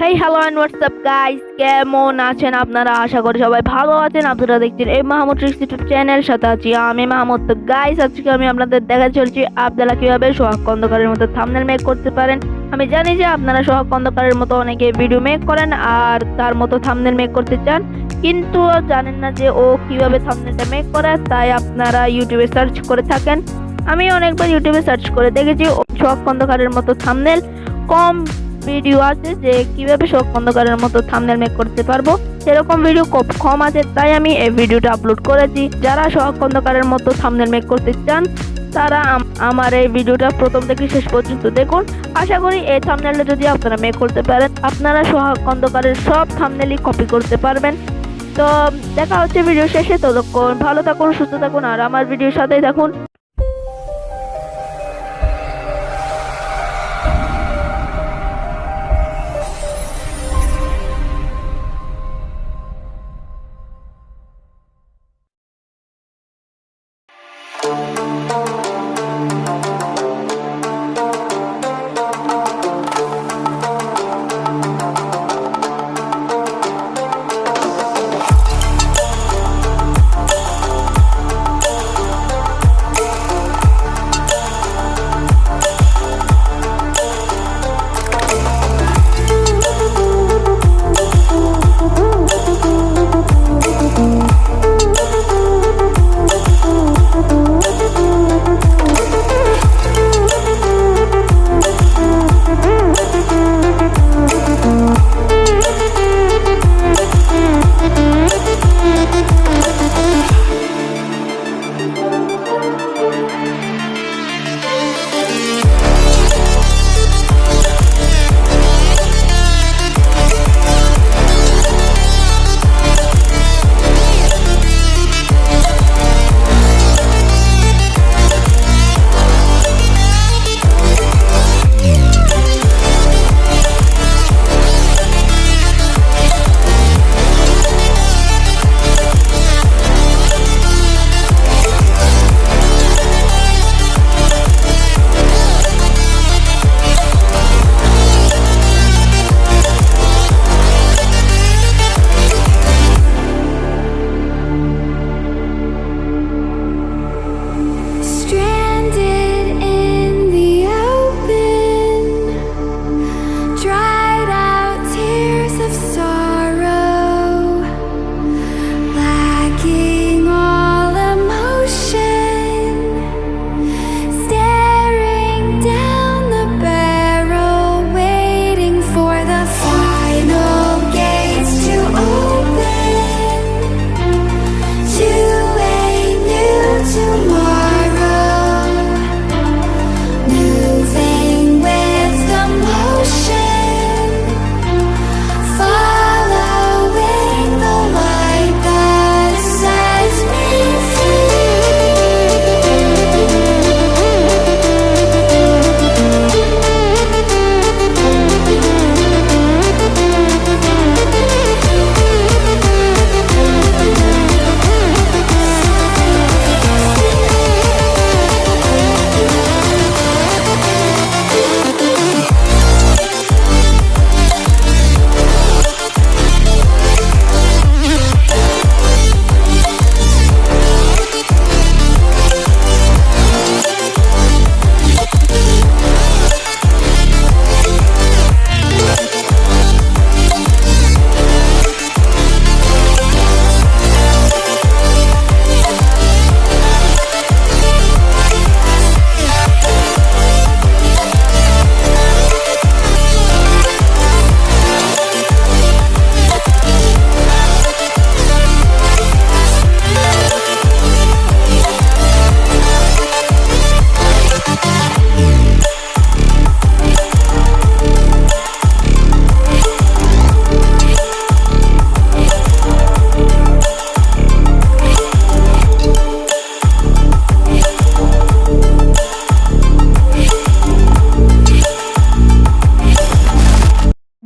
Hey hello and WhatsApp guys, কেমন আছেন আপনারা? আশা করি সবাই ভালো আছেন। আপনারা দেখছেন এম মাহমুদ ইউটিউব চ্যানেল, সাথে আছি আমি মাহমুদ। তো গাইস, আজকে আমি আপনাদের দেখাতে চলছি আপনারা কিভাবে সোহাগ খন্দকারের মতো থাম্বনেল মেক করতে পারেন। আমি জানি যে আপনারা সোহাগ খন্দকারের মতো অনেকে ভিডিও মেক করেন আর তার মতো থাম্বনেল মেক করতে চান, কিন্তু জানেন না যে ও কিভাবে থাম্বনেলটা মেক করে, তাই আপনারা ইউটিউবে সার্চ করে থাকেন। আমি অনেকবার ইউটিউবে সার্চ করে দেখেছি সোহাগ খন্দকারের মতো থাম্বনেল কম ভিডিও আছে যে কিভাবে সোহাগ খন্দকারের মতো থাম্বনেল মেক করতে পারবো, সেরকম ভিডিও খুব কম আছে, তাই আমি এই ভিডিওটা আপলোড করেছি। যারা সোহাগ খন্দকারের মতো থাম্বনেল মেক করতে চান তারা আমার এই ভিডিওটা প্রথম থেকে শেষ পর্যন্ত দেখুন। আশা করি এই থাম্বনেলটা যদি আপনারা মেক করতে পারেন, আপনারা সোহাগ খন্দকারের সব থাম্বনেলই কপি করতে পারবেন। তো দেখা হচ্ছে ভিডিও শেষে। ততক্ষণ ভালো থাকুন, সুস্থ থাকুন আর আমার ভিডিওর সাথেই থাকুন।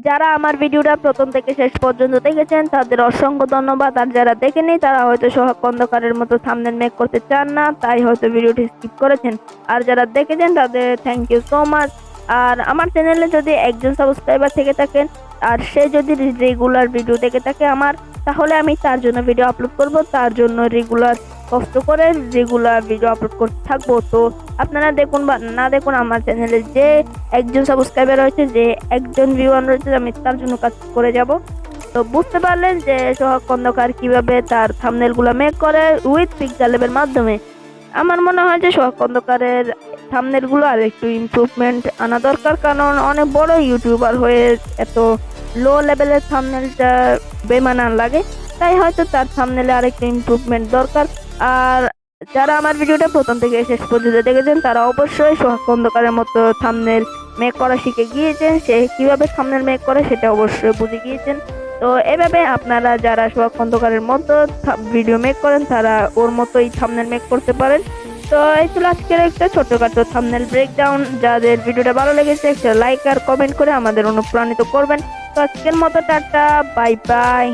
যারা আমার ভিডিওটা প্রথম থেকে শেষ পর্যন্ত দেখেছেন তাদের অসংখ্য ধন্যবাদ, আর যারা দেখেনি তারা হয়তো সোহাগ খন্দকারের মতো থাম্বনেল মেক করতে চান না, তাই হয়তো ভিডিওটি স্কিপ করেছেন। আর যারা দেখেছেন তাদের থ্যাংক ইউ সো মাচ। আর আমার চ্যানেলে যদি একজন সাবস্ক্রাইবার থেকে থাকেন আর সে যদি রেগুলার ভিডিও দেখে থাকে আমার, তাহলে আমি তার জন্য ভিডিও আপলোড করব, তার জন্য রেগুলার কষ্ট করে রেগুলার ভিডিও আপলোড করতে থাকবো। তো আপনারা দেখুন বা না দেখুন, আমার চ্যানেলে যে একজন সাবস্ক্রাইবার রয়েছে, যে একজন ভিউয়ার রয়েছে, আমি তার জন্য কাজ করে যাব। তো বুঝতে পারলেন যে সোহাগ খন্দকার কিভাবে তার থাম্বনেল গুলো মেক করে উইথ পিক্সেলেবের মাধ্যমে। আমার মনে হয় যে সোহাগ খন্দকারের থাম্বনেল গুলো আর একটু ইমপ্রুভমেন্ট আনা দরকার, কারণ অনেক বড় ইউটিউবার হয়ে এত লো লেভেলের থাম্বনেলটা বেমানান লাগে, তাই হয়তো তার থাম্বনেলে আর একটু ইমপ্রুভমেন্ট দরকার। আর যারা আমার ভিডিওটা প্রথম থেকে শেষ পর্যন্ত দেখেছেন, তারা অবশ্যই সোহাগ খন্দকারের মতো থাম্বনেল মেক করা শিখে গিয়েছেন। সে কিভাবে থাম্বনেল মেক করে সেটা অবশ্যই বুঝে গিয়েছেন। তো এভাবে আপনারা যারা সোহাগ খন্দকারের মতো ভিডিও মেক করেন, তারা ওর মতোই থাম্বনেল মেক করতে পারেন। তো এই ছিল আজকের একটা ছোটখাটো থাম্বনেল ব্রেকডাউন। যাদের ভিডিওটা ভালো লেগেছে একটা লাইক আর কমেন্ট করে আমাদের অনুপ্রাণিত করবেন। তো আজকের মতো টাটা, বাই বাই।